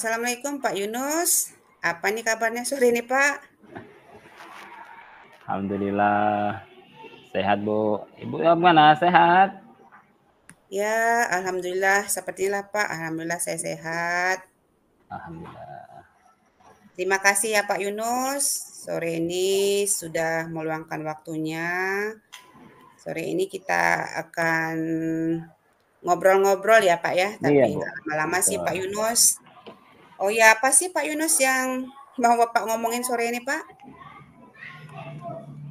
Assalamualaikum Pak Yunus. Apa nih kabarnya sore ini Pak? Alhamdulillah sehat Bu. Ibu gimana? Sehat? Ya, alhamdulillah sepertilah Pak. Alhamdulillah saya sehat. Alhamdulillah. Terima kasih ya Pak Yunus. Sore ini sudah meluangkan waktunya. Sore ini kita akan ngobrol-ngobrol ya Pak ya, Iya tapi Bu. nggak lama-lama sih Pak Betul. Yunus. Oh ya, apa sih Pak Yunus yang mau Bapak ngomongin sore ini Pak?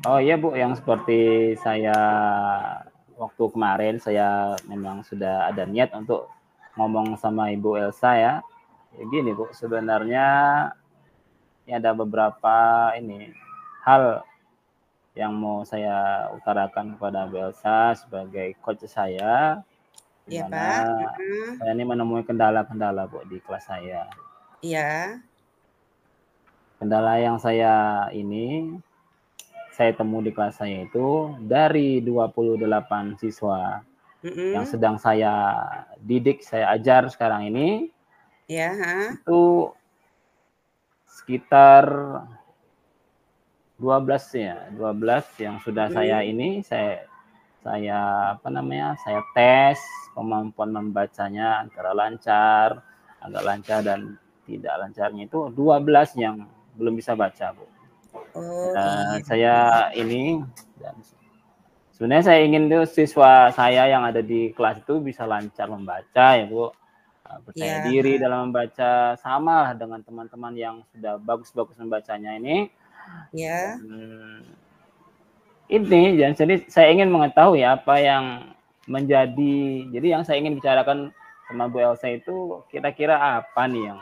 Oh iya Bu, yang seperti saya waktu kemarin saya memang sudah ada niat untuk ngomong sama Ibu Elsa ya. Ya gini Bu, sebenarnya ini ada beberapa hal yang mau saya utarakan kepada Bu Elsa sebagai coach saya, di Iya mana Pak. saya ini menemui kendala-kendala Bu di kelas saya. Iya. Kendala yang saya temui di kelas saya itu dari 28 siswa yang Mm-mm. sedang saya didik, saya ajar sekarang ini, Ya, ha? itu sekitar 12 ya, 12 yang sudah Mm-mm. saya tes kemampuan membacanya antara lancar, agak lancar dan tidak lancarnya itu 12 yang belum bisa baca, Bu. Oh iya. Saya ini dan sebenarnya saya ingin tuh siswa saya yang ada di kelas itu bisa lancar membaca ya Bu, percaya Iya, diri dalam membaca, sama dengan teman-teman yang sudah bagus-bagus membacanya ini. ya. Dan jadi saya ingin mengetahui apa yang jadi yang saya ingin bicarakan sama Bu Elsa itu kira-kira apa nih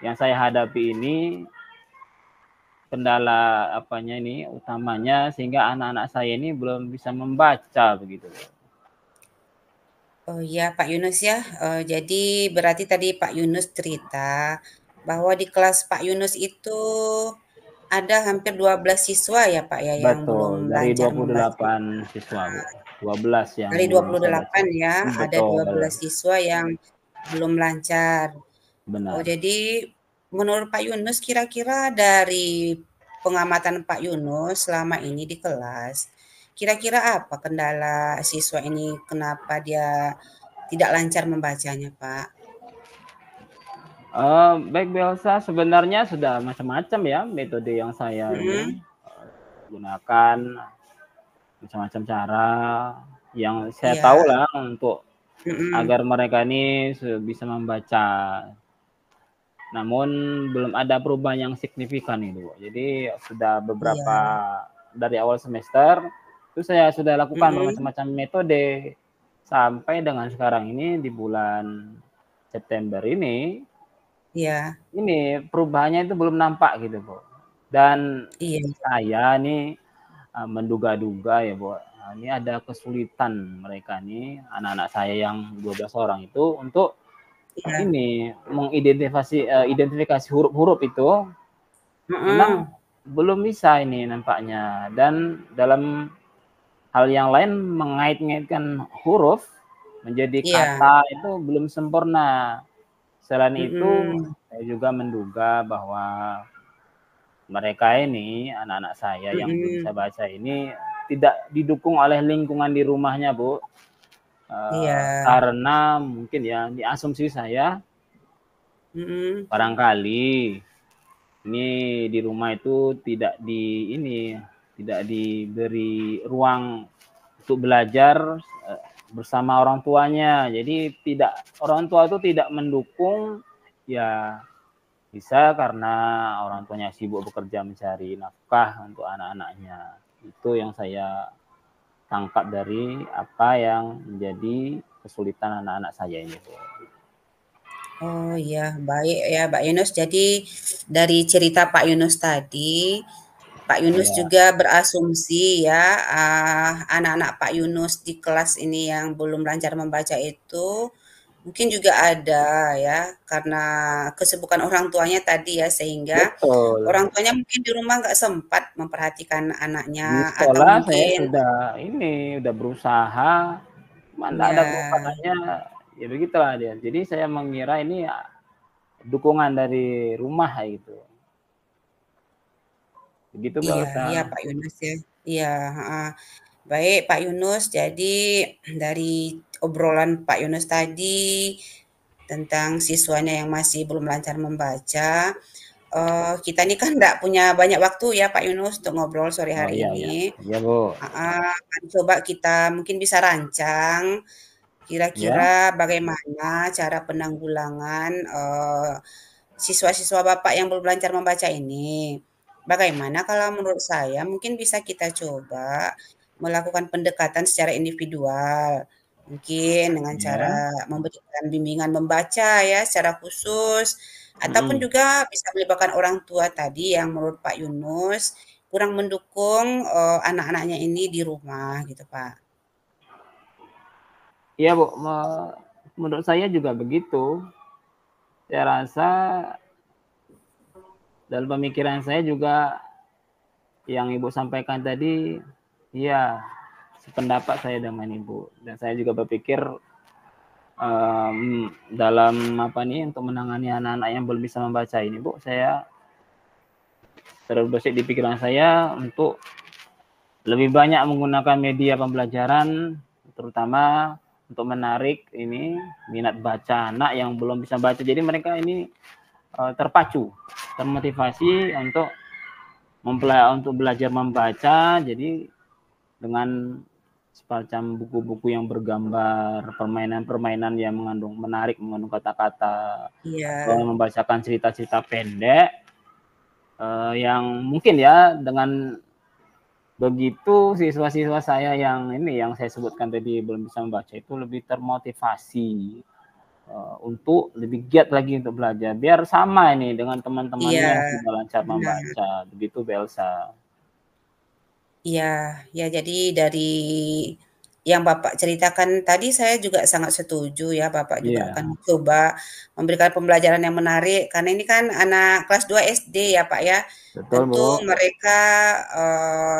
yang saya hadapi ini, kendala utamanya sehingga anak-anak saya ini belum bisa membaca begitu. Oh iya Pak Yunus ya, jadi berarti tadi Pak Yunus cerita bahwa di kelas Pak Yunus itu ada hampir 12 siswa ya Pak ya yang belum Betul, dari lancar membaca. 28 siswa Bu, 12 yang Dari belum bisa baca. 28 ya, ada Betul, 12 siswa yang belum lancar. Oh benar. jadi menurut Pak Yunus kira-kira dari pengamatan Pak Yunus selama ini di kelas, kira-kira apa kendala siswa ini kenapa dia tidak lancar membacanya, Pak? Baik Bu Elsa, sebenarnya sudah macam-macam ya metode yang saya Mhm, gunakan, macam-macam cara yang saya iya, tahu lah untuk mhm, agar mereka ini bisa membaca. Namun belum ada perubahan yang signifikan itu. Jadi sudah beberapa iya, dari awal semester itu saya sudah lakukan mhm, bermacam-macam metode sampai dengan sekarang ini di bulan September iya, ini perubahannya itu belum nampak gitu, Bu. Dan iya, saya nih menduga-duga ya, Bu, ini ada kesulitan mereka nih, anak-anak saya yang 12 orang itu untuk iya, identifikasi huruf-huruf itu heeh, memang belum bisa ini nampaknya. Dan dalam hal yang lain mengait-ngaitkan huruf menjadi iya, kata itu belum sempurna. Selain itu, mhm, saya juga menduga bahwa mereka ini, anak-anak saya yang belum bisa mhm, baca ini, tidak didukung oleh lingkungan di rumahnya, Bu. iya, Karena mungkin ya, di asumsi saya, mhm, barangkali ini di rumah itu tidak diberi ruang untuk belajar bersama orang tuanya. Jadi orang tua itu tidak mendukung, ya bisa karena orang tuanya sibuk bekerja mencari nafkah untuk anak-anaknya. Itu yang saya tangkap dari apa yang menjadi kesulitan anak-anak saya ini. oh iya, baik ya Pak Yunus. Jadi dari cerita Pak Yunus tadi, Pak Yunus Ya, juga berasumsi ya, anak-anak Pak Yunus di kelas ini yang belum lancar membaca itu, mungkin juga ada ya, karena kesibukan orang tuanya tadi ya, sehingga betul. orang tuanya mungkin di rumah nggak sempat memperhatikan Di anaknya, atau sekolah saya mungkin udah berusaha, cuma nggak ada ya, perubahannya, ya begitulah dia. Jadi saya mengira ini dukungan dari rumah gitu. Begitu Mbak Iya, Elsa. iya Pak Yunus ya. Iya, heeh. Baik Pak Yunus, jadi dari obrolan Pak Yunus tadi tentang siswanya yang masih belum lancar membaca, kita ini kan nggak punya banyak waktu ya Pak Yunus untuk ngobrol sore Oh hari iya iya. ini. Iya Bu. Kan coba kita mungkin bisa rancang Ya. kira-kira bagaimana cara penanggulangan siswa-siswa Bapak yang belum lancar membaca ini. Bagaimana kalau menurut saya mungkin bisa kita coba melakukan pendekatan secara individual. Mungkin dengan Ya. cara memberikan bimbingan membaca ya secara khusus ataupun Mm-mm. juga bisa melibatkan orang tua tadi yang menurut Pak Yunus kurang mendukung anak-anaknya ini di rumah gitu Pak. Iya Bu, menurut saya juga begitu. Saya rasa dalam pemikiran saya juga yang Ibu sampaikan tadi, iya, sependapat saya dengan Ibu. Dan saya juga berpikir dalam apa nih untuk menangani anak-anak yang belum bisa membaca ini, Bu, saya terbesit di pikiran saya untuk lebih banyak menggunakan media pembelajaran, terutama untuk menarik ini minat baca anak yang belum bisa baca. Jadi mereka ini terpacu, termotivasi untuk belajar membaca. Jadi dengan semacam buku-buku yang bergambar, permainan-permainan yang mengandung kata-kata, atau Iya, membacakan cerita-cerita pendek yang mungkin ya dengan begitu siswa-siswa saya yang saya sebutkan tadi belum bisa membaca itu lebih termotivasi untuk lebih giat lagi untuk belajar biar sama ini dengan teman-temannya iya, yang sudah lancar benar. membaca begitu Belsa. Iya, ya jadi dari yang Bapak ceritakan tadi saya juga sangat setuju ya, Bapak juga Iya, akan coba memberikan pembelajaran yang menarik karena ini kan anak kelas 2 SD ya, Pak, ya. betul Tentu Bu. mereka,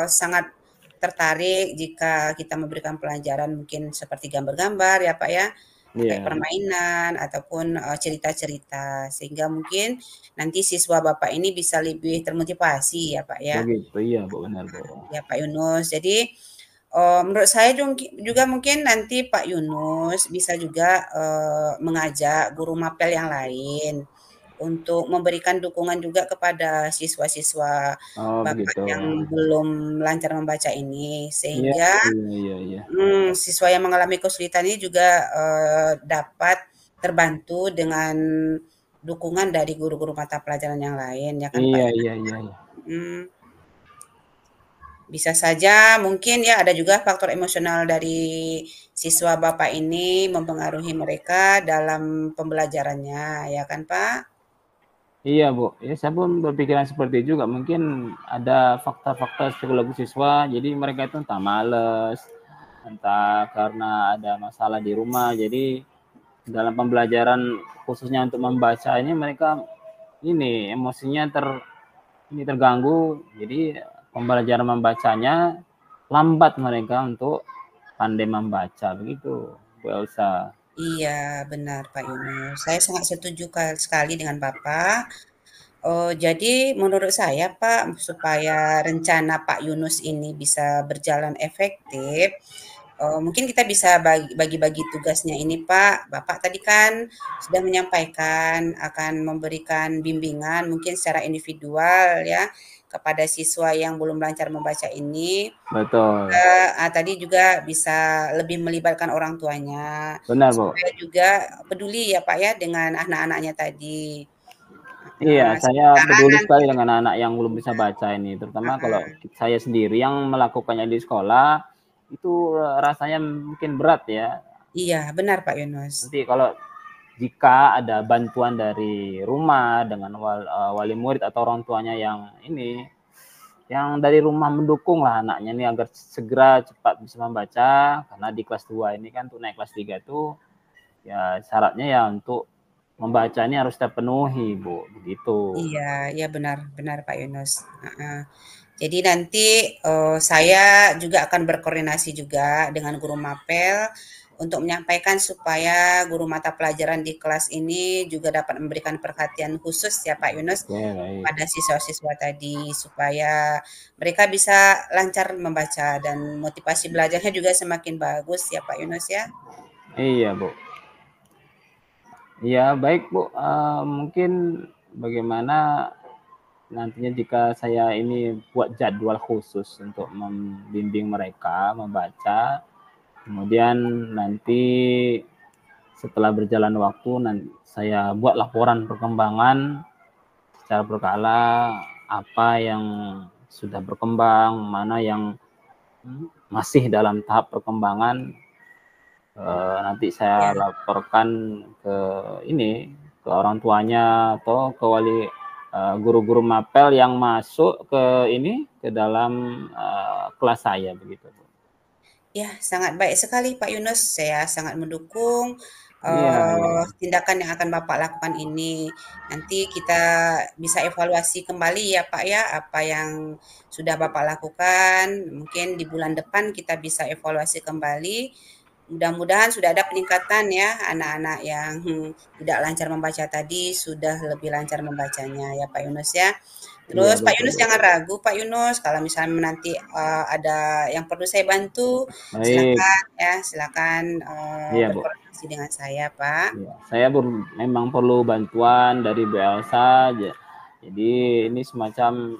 sangat tertarik jika kita memberikan pelajaran mungkin seperti gambar-gambar ya, Pak, ya, kayak Iya, permainan ataupun, cerita-cerita sehingga mungkin nanti siswa Bapak ini bisa lebih termotivasi ya, Pak, ya. begitu. Iya Bu, benar Bu. Ya Pak Yunus. Jadi, menurut saya juga mungkin nanti Pak Yunus bisa juga, mengajak guru mapel yang lain untuk memberikan dukungan juga kepada siswa-siswa Oh Bapak begitu. yang belum lancar membaca ini. Iya, Sehingga, iya, iya, iya. siswa yang mengalami kesulitan ini juga, dapat terbantu dengan dukungan dari guru-guru mata pelajaran yang lain, ya kan Pak Iya, ya? iya, iya, iya. Mhm. Bisa saja mungkin ya ada juga faktor emosional dari siswa Bapak ini mempengaruhi mereka dalam pembelajarannya, ya kan, Pak? Iya, Bu. Ya, saya pun berpikiran seperti itu juga. Mungkin ada faktor-faktor psikologi siswa, jadi mereka itu entah males, entah karena ada masalah di rumah. Jadi dalam pembelajaran khususnya untuk membaca ini mereka ini emosinya terganggu. Jadi pembelajaran membacanya lambat mereka untuk pandai membaca begitu, Bu Elsa. Iya, benar Pak Yunus. Saya sangat setuju sekali dengan Bapak. Jadi menurut saya Pak, supaya rencana Pak Yunus ini bisa berjalan efektif, mungkin kita bisa bagi-bagi tugasnya ini, Pak. Bapak tadi kan sudah menyampaikan akan memberikan bimbingan mungkin secara individual ya, kepada siswa yang belum lancar membaca ini. Betul. Tadi juga bisa lebih melibatkan orang tuanya, Benar, Bu. supaya juga peduli ya, Pak, ya dengan anak-anaknya tadi. Iya, saya Sementara peduli nanti sekali dengan anak yang belum bisa baca ini, terutama kalau heeh, saya sendiri yang melakukannya di sekolah, itu rasanya mungkin berat ya. iya benar Pak Yunus. Nanti kalau jika ada bantuan dari rumah dengan wali murid atau orang tuanya yang dari rumah mendukung lah anaknya ini agar segera cepat bisa membaca, karena di kelas 2 ini kan untuk naik kelas 3 itu ya syaratnya ya untuk membaca ini harus terpenuhi, Bu, begitu. Iya iya benar benar Pak Yunus, heeh. Jadi nanti, saya juga akan berkoordinasi juga dengan guru mapel untuk menyampaikan supaya guru mata pelajaran di kelas ini juga dapat memberikan perhatian khusus ya Pak Yunus Oke, baik. pada siswa-siswa tadi supaya mereka bisa lancar membaca dan motivasi belajarnya juga semakin bagus ya Pak Yunus ya. Iya, Bu. Iya, baik, Bu. Mungkin bagaimana nantinya jika saya ini buat jadwal khusus untuk membimbing mereka membaca, kemudian nanti setelah berjalan waktu saya buat laporan perkembangan secara berkala, apa yang sudah berkembang, mana yang masih dalam tahap perkembangan, nanti saya Ya. laporkan ke ini, ke orang tuanya atau ke wali guru-guru mapel yang masuk ke ini, ke dalam kelas saya begitu, Bu. Ya, sangat baik sekali Pak Yunus. Saya sangat mendukung Iya, iya. tindakan yang akan Bapak lakukan ini. Nanti kita bisa evaluasi kembali ya Pak ya, apa yang sudah Bapak lakukan. Mungkin di bulan depan kita bisa evaluasi kembali. Mudah-mudahan sudah ada peningkatan ya, anak-anak yang tidak lancar membaca tadi sudah lebih lancar membacanya ya Pak Yunus ya. Iya, Terus Pak betul, Yunus Bu. jangan ragu Pak Yunus, kalau misalnya nanti, ada yang perlu saya bantu, Baik. silakan ya, silakan, Iya, Bu. berkoordinasi dengan saya, Pak. Iya, saya memang perlu bantuan dari Bu Elsa. Jadi ini semacam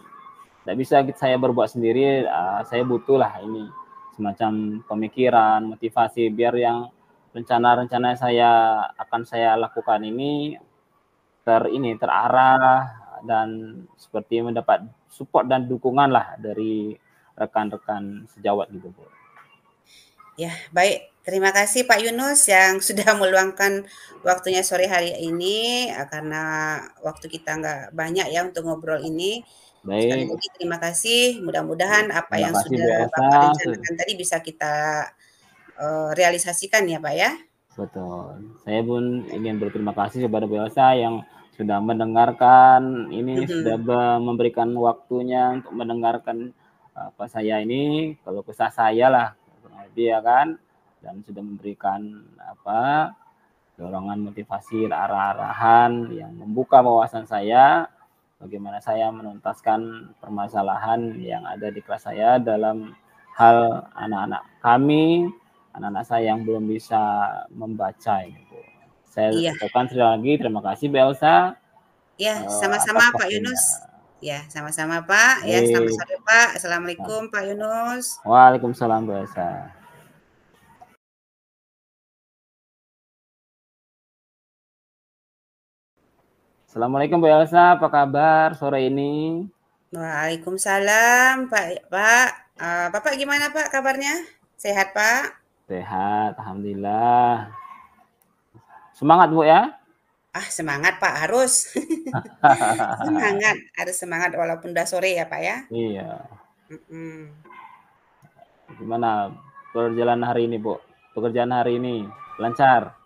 tidak bisa saya berbuat sendiri. Saya butuh lah ini semacam pemikiran, motivasi biar yang rencana-rencana saya lakukan ini terarah dan seperti mendapat support dan dukungan lah dari rekan-rekan sejawat gitu, Bu. Ya, baik. Terima kasih Pak Yunus yang sudah meluangkan waktunya sore hari ini, karena waktu kita nggak banyak ya untuk ngobrol ini. Sekali Baik, lagi terima kasih, mudah-mudahan apa terima yang kasih Bu sudah Elsa. Bapak rencanakan tadi bisa kita, realisasikan ya, Pak, ya. Betul. Saya pun ingin berterima kasih kepada Bu Elsa yang sudah mendengarkan ini, sudah Mhm. memberikan waktunya untuk mendengarkan apa saya ini, kalau kesah saya lah, kurang lebih ya kan, dan sudah memberikan apa dorongan motivasi, arah-arahan yang membuka wawasan saya, bagaimana saya menuntaskan permasalahan yang ada di kelas saya dalam hal anak-anak kami, anak-anak saya yang belum bisa membaca ini, Bu. Saya Iya. ucapkan sekali lagi terima kasih Bu Elsa Ya, atas sama-sama Pak waktunya. Yunus. Ya, sama-sama Pak, ya selamat Baik. sore Pak. Assalamualaikum Pak Yunus. Waalaikumsalam Bu Elsa. Assalamualaikum Bu Elsa, apa kabar sore ini? Waalaikumsalam Pak. Bapak gimana Pak kabarnya? Sehat Pak? Sehat, alhamdulillah. Semangat Bu ya. Semangat Pak, harus. Semangat, harus semangat walaupun udah sore ya Pak ya? Iya. Mhm. Gimana perjalanan hari ini, Bu? Pekerjaan hari ini lancar?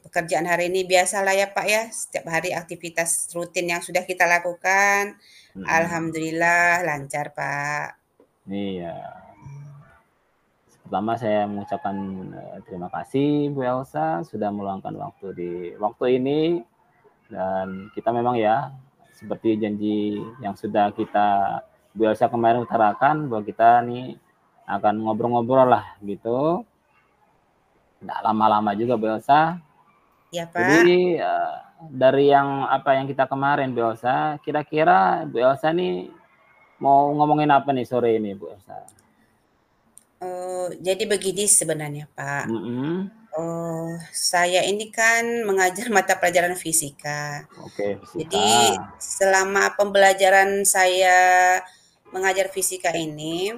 Pekerjaan hari ini biasalah ya Pak ya, setiap hari aktivitas rutin yang sudah kita lakukan, Mhm. alhamdulillah lancar Pak. Iya. Pertama saya mengucapkan terima kasih Bu Elsa sudah meluangkan waktu di waktu ini dan kita memang ya seperti janji yang sudah Bu Elsa kemarin utarakan bahwa kita nih akan ngobrol-ngobrol lah gitu. Nggak lama-lama juga Bu Elsa. Ya Jadi Pak, dari apa yang kita kemarin Bu Elsa, kira-kira Bu Elsa nih mau ngomongin apa nih sore ini Bu Elsa? jadi begini sebenarnya Pak, Mhm. saya ini kan mengajar mata pelajaran fisika. Oke, fisika. Jadi selama pembelajaran saya mengajar fisika ini,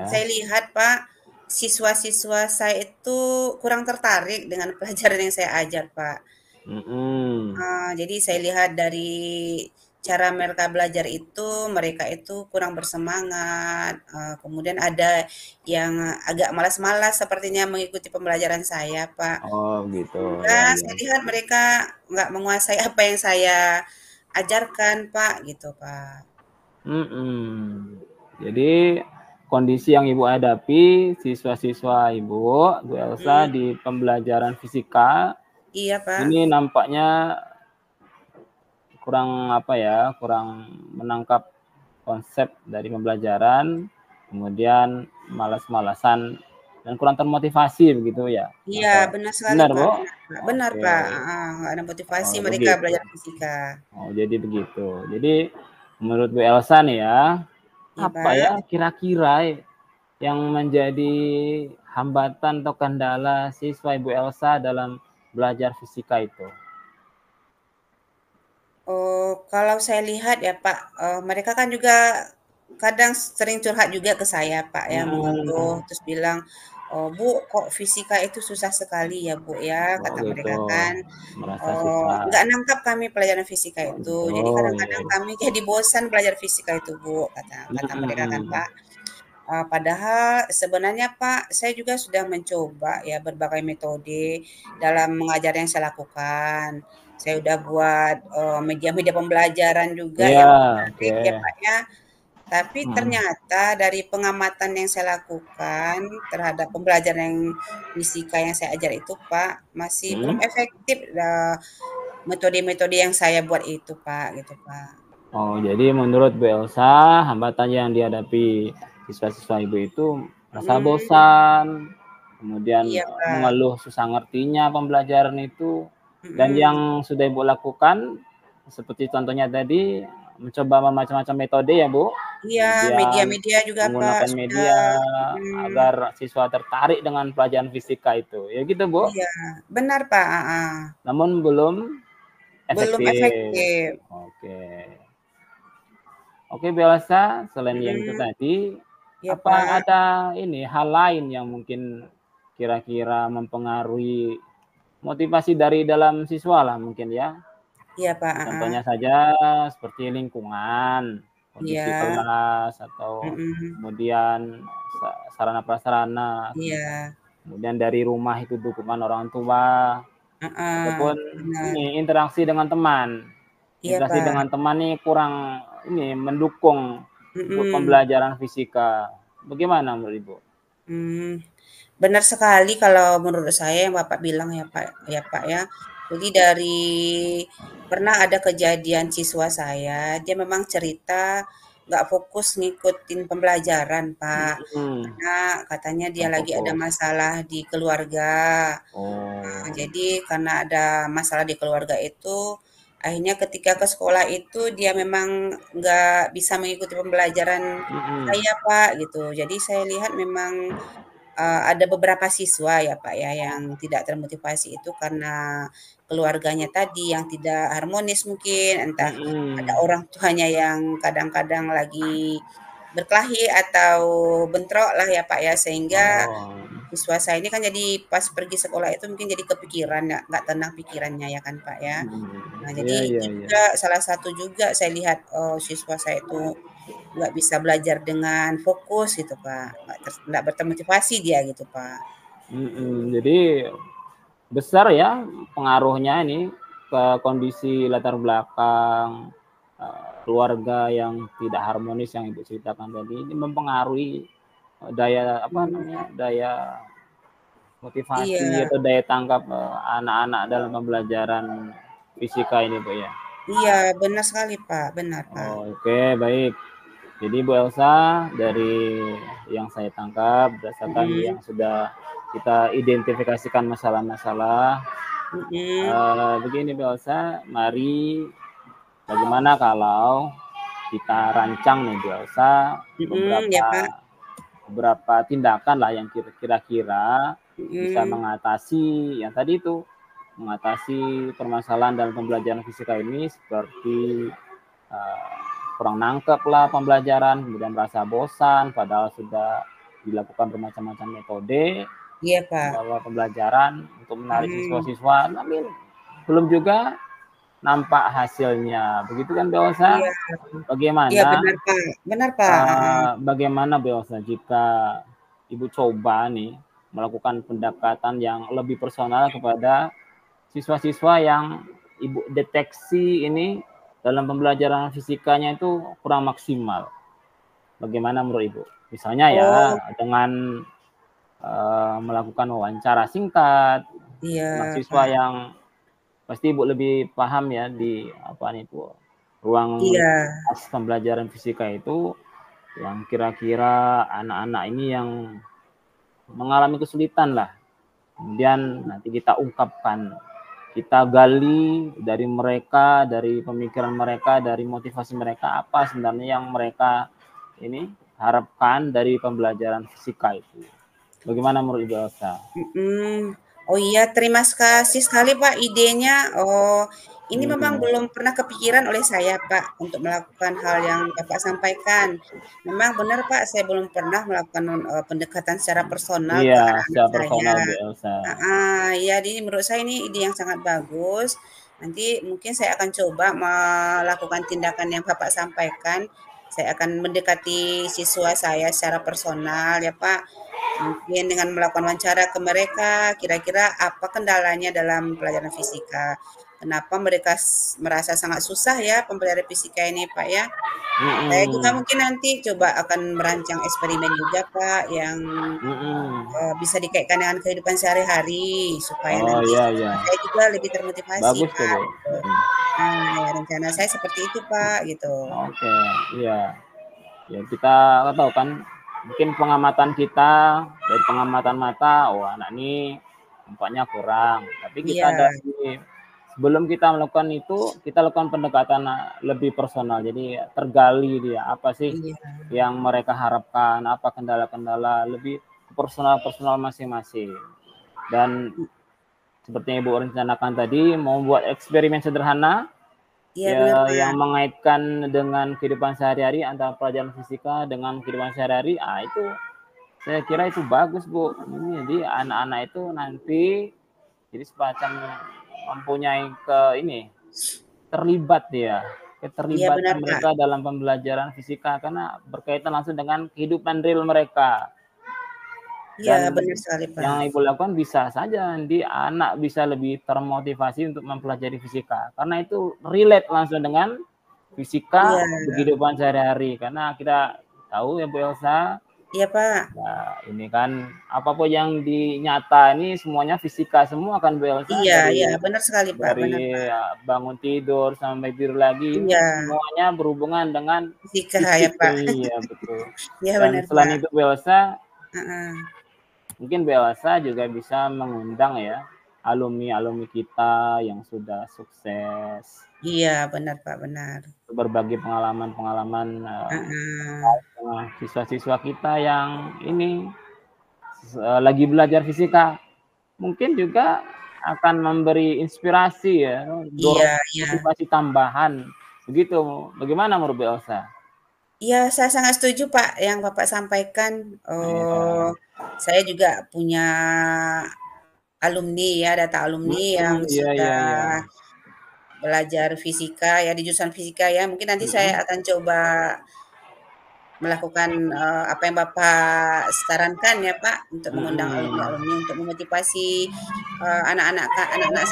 saya Ya. lihat Pak, siswa-siswa saya itu kurang tertarik dengan pelajaran yang saya ajar Pak. Mhm. Jadi saya lihat dari cara mereka belajar itu, mereka itu kurang bersemangat, kemudian ada yang agak malas-malas sepertinya mengikuti pembelajaran saya, Pak. Oh gitu, Juga ya ya. saya lihat mereka nggak menguasai apa yang saya ajarkan, Pak, gitu, Pak. Mhm. Jadi kondisi yang Ibu hadapi, siswa-siswa Ibu, Bu Elsa di pembelajaran fisika, Iya, Pak. ini nampaknya kurang kurang menangkap konsep dari pembelajaran, kemudian malas-malasan dan kurang termotivasi begitu ya? Iya, benar sekali, Benar, Pak, Bu? benar, Pak. Benar, Oke. Pak, nggak ada motivasi Oh, mereka begitu. belajar fisika. Oh, jadi begitu. Jadi menurut Bu Elsa nih ya, Iya, apa Pak. ya kira-kira yang menjadi hambatan atau kendala siswa Ibu Elsa dalam belajar fisika itu? Oh, kalau saya lihat ya, Pak, mereka kan juga kadang sering curhat juga ke saya, Pak, ya, mengeluh Mhm. terus bilang, "Oh, Bu, kok fisika itu susah sekali ya, Bu, ya," Oh kata mereka gitu, kan. merasa susah. Nggak nangkap kami pelajaran fisika itu. Jadi Oh, iya kadang-kadang iya. kami jadi bosan belajar fisika itu, Bu, kata kata Mhm mereka kan, mhm. Pak. Padahal sebenarnya, Pak, saya juga sudah mencoba ya berbagai metode dalam mengajar yang saya lakukan. Saya udah buat, media-media pembelajaran juga Iya, yang oke. menarik ya, Pak, ya. Tapi Mhm. ternyata dari pengamatan yang saya lakukan terhadap pembelajaran yang fisika yang saya ajar itu, Pak, masih belum Mhm. efektif, metode-metode yang saya buat itu, Pak, gitu, Pak. Oh, jadi menurut Bu Elsa, hambatan yang dihadapi siswa-siswa Ibu itu rasa Mhm, bosan, kemudian, iya, Pak, mengeluh susah ngertinya pembelajaran itu, dan mhm. yang sudah Ibu lakukan, seperti contohnya tadi, mencoba macam-macam metode ya, Bu? Iya, Kemudian media-media juga, Pak, menggunakan sudah media mhm, agar siswa tertarik dengan pelajaran fisika itu, ya gitu, Bu? iya, benar, Pak, heeh, Namun belum belum efektif. efektif, Oke. Oke, Bu Elsa, selain yang itu mhm, tadi, iya, apa Pak, ada ini hal lain yang mungkin kira-kira mempengaruhi motivasi dari dalam siswa lah mungkin ya? iya, Pak, heeh, Contohnya saja seperti lingkungan, kondisi iya, kelas, atau mhm, kemudian sarana prasarana, iya, kemudian dari rumah itu dukungan orang tua, heeh, ataupun benar, ini interaksi dengan teman. iya, Interaksi Pak, dengan teman nih kurang ini mendukung untuk mhm, pembelajaran fisika. Bagaimana menurut Ibu? mmm, benar sekali kalau menurut saya yang Bapak bilang ya, Pak, ya. Jadi dari pernah ada kejadian siswa saya, dia memang cerita nggak fokus ngikutin pembelajaran, Pak, Mhm, karena katanya dia kurang lagi ada fokus. masalah di keluarga. Oh, Jadi karena ada masalah di keluarga itu, akhirnya ketika ke sekolah itu dia memang nggak bisa mengikuti pembelajaran mhm, saya, Pak, gitu. Jadi saya lihat memang, ada beberapa siswa ya, Pak, ya, yang tidak termotivasi itu karena keluarganya tadi yang tidak harmonis mungkin, entah ada mhm. orang tuanya yang kadang-kadang lagi berkelahi atau bentrok lah ya, Pak, ya, sehingga Oh, siswa saya ini kan jadi pas pergi sekolah itu mungkin jadi kepikiran, nggak tenang pikirannya ya kan, Pak, ya. mhm. Nah, Iya jadi iya itu iya. juga salah satu juga saya lihat, siswa saya itu nggak bisa belajar dengan fokus gitu, Pak, nggak bertermotivasi dia gitu, Pak. Mhm, jadi besar ya pengaruhnya ini ke kondisi latar belakang, keluarga yang tidak harmonis yang Ibu ceritakan tadi, ini mempengaruhi, daya apa Mmm, namanya, daya motivasi iya atau daya tangkap, anak-anak dalam pembelajaran fisika ini, Bu, ya? iya, benar sekali, Pak, benar, Pak. Oke, baik. Jadi Bu Elsa, dari yang saya tangkap berdasarkan Mhm yang sudah kita identifikasikan masalah-masalah, mhm, begini Bu Elsa, mari bagaimana kalau kita rancang nih Bu Elsa mhm, ya, beberapa Pak, beberapa tindakan lah yang kira-kira bisa mhm, mengatasi yang tadi itu, mengatasi permasalahan dalam pembelajaran fisika ini seperti, eee, kurang nangkep lah pembelajaran, kemudian merasa bosan padahal sudah dilakukan bermacam-macam metode iya, Pak, bahwa pembelajaran untuk menarik mhm, siswa-siswa, namun belum juga nampak hasilnya. Begitu kan Mbak Elsa? iya iya, Bagaimana, benar, Pak, heeh, bagaimana Mbak Elsa jika Ibu coba nih melakukan pendekatan yang lebih personal kepada siswa-siswa yang Ibu deteksi ini dalam pembelajaran fisikanya itu kurang maksimal. Bagaimana menurut Ibu? Misalnya ya Oh, dengan melakukan wawancara singkat, iya, mahasiswa Pak. yang pasti Ibu lebih paham ya di apa nih Bu, ruang Iya, lingkup pembelajaran fisika itu yang kira-kira anak-anak ini yang mengalami kesulitan lah. Kemudian nanti kita ungkapkan, kita gali dari mereka, dari pemikiran mereka, dari motivasi mereka, apa sebenarnya yang mereka ini harapkan dari pembelajaran fisika itu. Bagaimana menurut Ibu Elsa? mhm. Oh iya, terima kasih sekali Pak idenya. Oh, ini memang Hmm. belum pernah kepikiran oleh saya Pak untuk melakukan hal yang Bapak sampaikan. Memang benar Pak, saya belum pernah melakukan, pendekatan secara personal ke Iya, anak-anak secara saya. personal Bu Elsa. Heeh, iya ini menurut saya ini ide yang sangat bagus. Nanti mungkin saya akan coba melakukan tindakan yang Bapak sampaikan. Saya akan mendekati siswa saya secara personal ya Pak. Mungkin dengan melakukan wawancara ke mereka, kira-kira apa kendalanya dalam pelajaran fisika. Kenapa mereka merasa sangat susah ya pembelajaran fisika ini Pak ya. Saya juga Mm-mm. mungkin nanti coba akan merancang eksperimen juga Pak yang Mm-mm. bisa dikaitkan dengan kehidupan sehari-hari, supaya Oh nanti iya siswa iya, saya juga lebih termotivasi, bagus tuh Pak, Bu. gitu. Mm. Nah, ya rencana saya seperti itu, Pak, gitu. Oke, iya. Ya kita tahu kan, mungkin pengamatan kita dari pengamatan mata, oh anak ini nampaknya kurang. Tapi kita Iya, dari sebelum kita melakukan itu, kita lakukan pendekatan lebih personal. Jadi tergali dia apa sih iya, yang mereka harapkan, apa kendala-kendala lebih personal-personal masing-masing. Dan seperti yang Ibu rencanakan tadi, mau buat eksperimen sederhana iya benar, ya Pak. yang mengaitkan dengan kehidupan sehari-hari antara pelajaran fisika dengan kehidupan sehari-hari, itu saya kira itu bagus Bu. Ini jadi anak-anak itu nanti jadi semacam mempunyai ini terlibat ya, Iya keterlibatan benar, Pak. mereka dalam pembelajaran fisika karena berkaitan langsung dengan kehidupan real mereka. Iya Dan benar sekali, Pak. yang Ibu lakukan bisa saja nanti anak bisa lebih termotivasi untuk mempelajari fisika karena itu relate langsung dengan fisika Iya, di kehidupan sehari-hari karena kita tahu ya Bu Elsa, iya, Pak. ya ini kan apapun yang dinyata ini semuanya fisika semua kan Bu Elsa Iya iya, dari benar sekali, Pak, benar, Pak. bangun tidur sampai tidur lagi ini Iya, semuanya berhubungan dengan fisika ya, fisik. Pak. Iya betul. Iya Dan benar, selain Pak. itu Bu Elsa, Heeh. mungkin Bu Elsa juga bisa mengundang ya alumni-alumni kita yang sudah sukses Iya, benar, Pak, benar. berbagi pengalaman-pengalaman Heeh. siswa-siswa kita yang ini lagi belajar fisika. Mungkin juga akan memberi inspirasi ya, Iya dorong iya. motivasi tambahan. Begitu, bagaimana menurut Bu Elsa? Iya, saya sangat setuju, Pak, yang Bapak sampaikan. Iya. Saya juga punya alumni ya, data alumni yang Iya iya iya. sudah belajar fisika ya, di jurusan fisika ya. Mungkin nanti saya Mhm, akan coba melakukan, apa yang Bapak sarankan ya, Pak, untuk mengundang mhm. alumni-alumni untuk memotivasi, anak-anak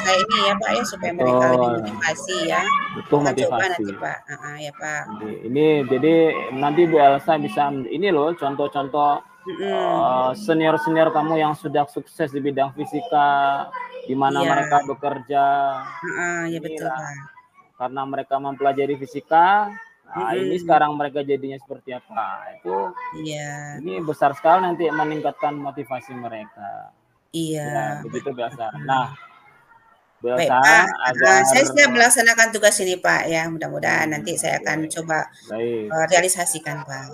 saya ini ya, Pak, ya, supaya mereka lebih Betul, motivasi ya. butuh Akan coba motivasi. nanti, Pak, heeh, ya, Pak. Jadi nanti Bu Elsa bisa ini loh contoh-contoh Mhm, senior-senior kamu yang sudah sukses di bidang fisika, di mana iya, mereka bekerja. heeh, ya betul, Inilah Pak. karena mereka mempelajari fisika, nah ini Mhm, sekarang mereka jadinya seperti apa. Itu iya. ini besar sekali nanti meningkatkan motivasi mereka. Ya, Iya, begitu biasa. heeh. Nah, Baik, biasa Pak, heeh, agar saya siap melaksanakan tugas ini, Pak, ya. Mudah-mudahan nanti saya oke, akan coba, baik. realisasikan, Pak.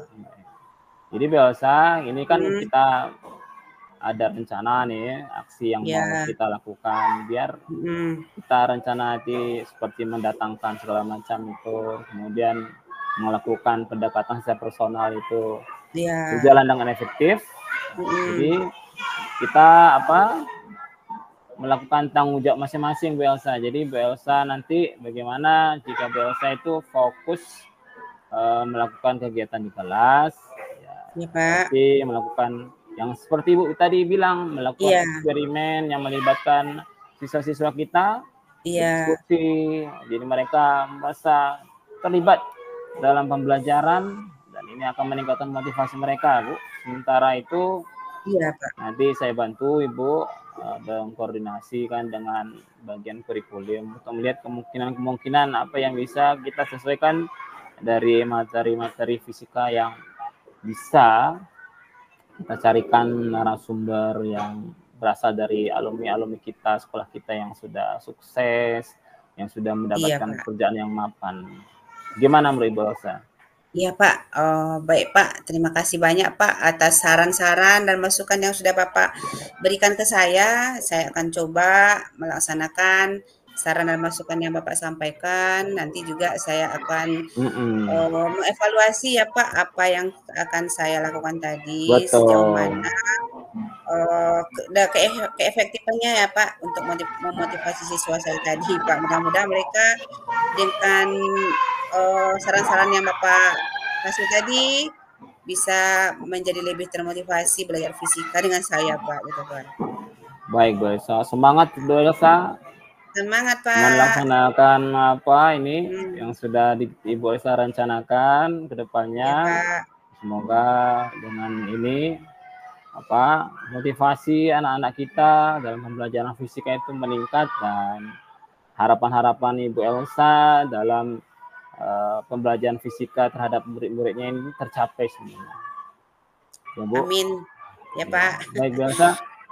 Jadi biasa ini kan Mhm, kita ada rencana nih aksi yang mau iya, kita lakukan biar mhm, kita rencana nanti seperti mendatangkan segala macam itu, kemudian melakukan pendekatan secara personal itu iya, berjalan dengan efektif. mhm, Jadi kita melakukan tanggung jawab masing-masing Bu Elsa. Jadi Bu Elsa nanti bagaimana jika Bu Elsa itu fokus melakukan kegiatan di kelas, ya, iya, Pak. berarti melakukan yang seperti Ibu tadi bilang, melakukan Iya eksperimen yang melibatkan siswa-siswa kita, iya, berdiskusi, jadi mereka merasa terlibat dalam pembelajaran dan ini akan meningkatkan motivasi mereka, Bu. Sementara itu Iya, Pak. nanti saya bantu Ibu dalam koordinasi kan dengan bagian kurikulum untuk melihat kemungkinan-kemungkinan apa yang bisa kita sesuaikan dari materi-materi fisika yang bisa kita carikan narasumber yang berasal dari alumni-alumni kita, sekolah kita yang sudah sukses, yang sudah Iya, mendapatkan Pak. pekerjaan yang mapan. Gimana menurut Ibu Elsa? Iya, Pak. Baik, Pak. Terima kasih banyak, Pak, atas saran-saran dan masukan yang sudah Bapak berikan ke saya. Saya akan coba melaksanakan saran dan masukan yang Bapak sampaikan. Nanti juga saya akan mengevaluasi ya, Pak, apa yang akan saya lakukan tadi, sejauh Betul. mana keefektifannya ya, Pak, untuk memotivasi siswa saya tadi, Pak. Mudah-mudahan mereka dengan saran-saran yang Bapak kasih tadi bisa menjadi lebih termotivasi belajar fisika dengan saya, Pak, gitu, Pak. Baik, Bu Elsa. Semangat, Bu Elsa, Semangat, Pak. melaksanakan apa ini Hmm, yang sudah Ibu Elsa rencanakan ke ya, depannya. Pak. Semoga dengan ini apa motivasi anak-anak kita dalam pembelajaran fisika itu meningkat dan harapan-harapan Ibu Elsa dalam pembelajaran fisika terhadap murid-muridnya ini tercapai semuanya. Ya, Bu. Amin. Ya, Ya. Pak. Baik, Bu Elsa.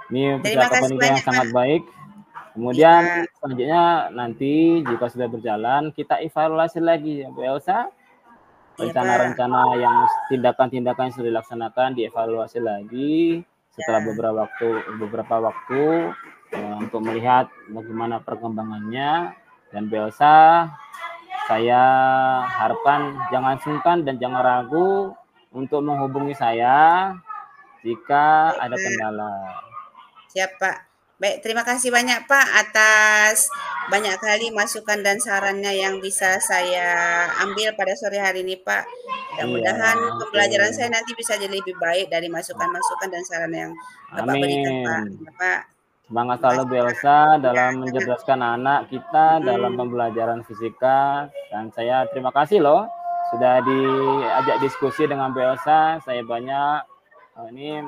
Ini Terima percakapan kasih kita yang banyak, Pak. sangat baik. Iya, Kemudian Pak. selanjutnya nanti jika sudah berjalan kita evaluasi lagi ya Bu Elsa. Iya, Pak. Rencana-rencana yang tindakan-tindakan yang sudah dilaksanakan dievaluasi lagi setelah Ya, beberapa waktu untuk melihat bagaimana perkembangannya. Dan Bu Elsa, saya harapkan jangan sungkan dan jangan ragu untuk menghubungi saya jika baik, ada Pak. kendala. Siap, Pak. Baik, terima kasih banyak, Pak, atas banyak kali masukan dan sarannya yang bisa saya ambil pada sore hari ini, Pak. Iya, Mudah-mudahan oke. pembelajaran saya nanti bisa jadi lebih baik dari masukan-masukan dan saran yang Bapak berikan, Pak. Amin. Ya, Pak. Semangat Terima selalu kasih, Bu Pak. Elsa Ya, dalam mencerdaskan anak kita dalam mhm. pembelajaran fisika. Dan saya terima kasih loh sudah diajak diskusi dengan Bu Elsa. Saya banyak ini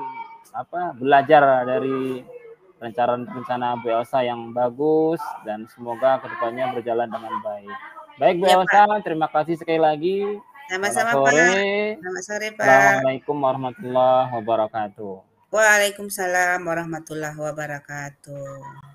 apa belajar dari rencana Bu Elsa yang bagus dan semoga kedepannya berjalan dengan baik. Baik Bu Iya, Pak. Elsa, terima kasih sekali lagi. Selamat Sama-sama, Pak. sore. Selamat sore, Pak. Assalamualaikum warahmatullahi wabarakatuh. Waalaikumsalam warahmatullahi wabarakatuh.